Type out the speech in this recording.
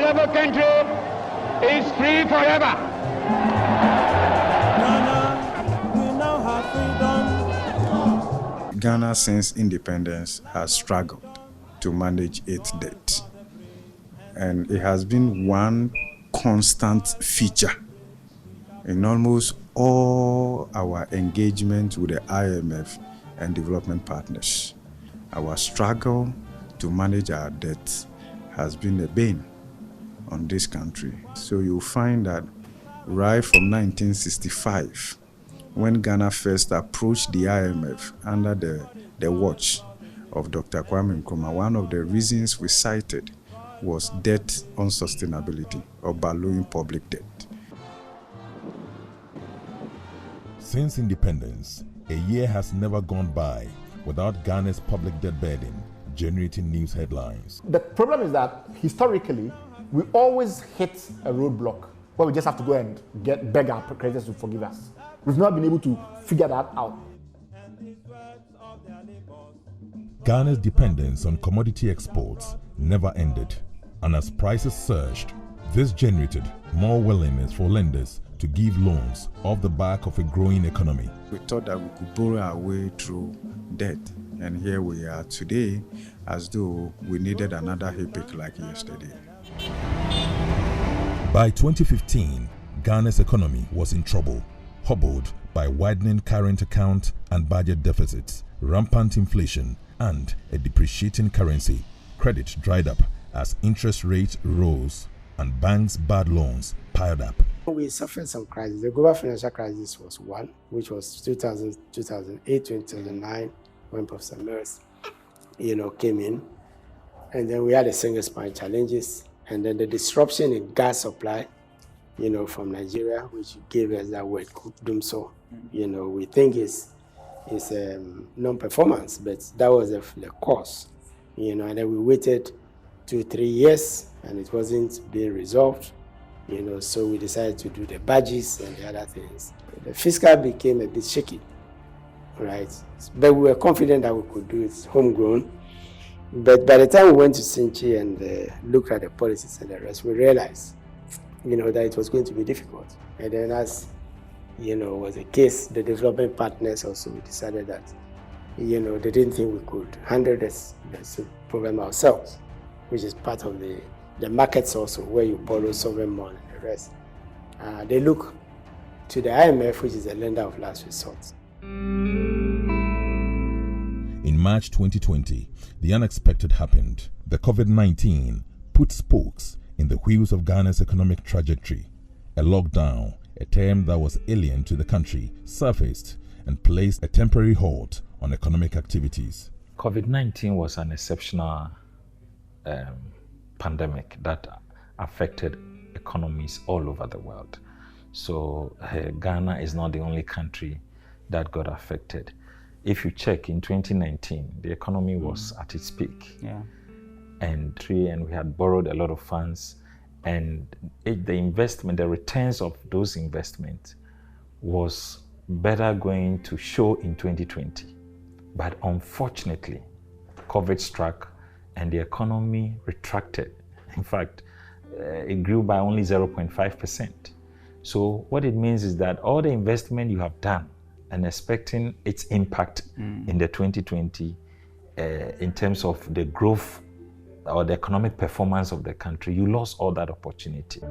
developed country is free forever. Ghana, we now have freedom. Ghana, since independence, has struggled to manage its debt. And it has been one constant feature in almost all our engagement with the IMF and development partners. Our struggle to manage our debt has been a bane on this country. So you'll find that right from 1965, when Ghana first approached the IMF under the watch of Dr. Kwame Nkrumah, one of the reasons we cited was debt unsustainability or ballooning public debt. Since independence, a year has never gone by without Ghana's public debt burden generating news headlines. The problem is that historically, we always hit a roadblock where we just have to go and beg our creditors to forgive us. We've not been able to figure that out. Ghana's dependence on commodity exports never ended, and as prices surged, this generated more willingness for lenders to give loans off the back of a growing economy. We thought that we could borrow our way through debt, and here we are today as though we needed another epic like yesterday. By 2015, Ghana's economy was in trouble, hobbled by widening current account and budget deficits, rampant inflation, and a depreciating currency. Credit dried up as interest rates rose and banks' bad loans piled up. We suffered some crises. The global financial crisis was one, which was 2000, 2008, 2009, when Professor Mills, came in. And then we had the single spine challenges. And then the disruption in gas supply, from Nigeria, which gave us that word, Dumso. We think it's non-performance, but that was the cause. And then we waited 2-3 years, and it wasn't being resolved. So we decided to do the badges and the other things. The fiscal became a bit shaky, right? But we were confident that we could do it homegrown. But by the time we went to Sinchi and looked at the policies and the rest, we realized, that it was going to be difficult. And then as, was the case, the development partners also decided that, they didn't think we could handle this problem ourselves, which is part of the markets also, where you borrow sovereign money and the rest. They look to the IMF, which is the lender of last resort. In March 2020, the unexpected happened. The COVID-19 put spokes in the wheels of Ghana's economic trajectory. A lockdown, a term that was alien to the country, surfaced and placed a temporary halt on economic activities. COVID-19 was an exceptional pandemic that affected economies all over the world. So Ghana is not the only country that got affected. If you check in 2019, the economy was at its peak. Yeah. And we had borrowed a lot of funds, and the returns of those investments was better going to show in 2020. But unfortunately, COVID struck and the economy retracted. In fact, it grew by only 0.5%. So what it means is that all the investment you have done and expecting its impact in the 2020 in terms of the growth or the economic performance of the country, you lost all that opportunity.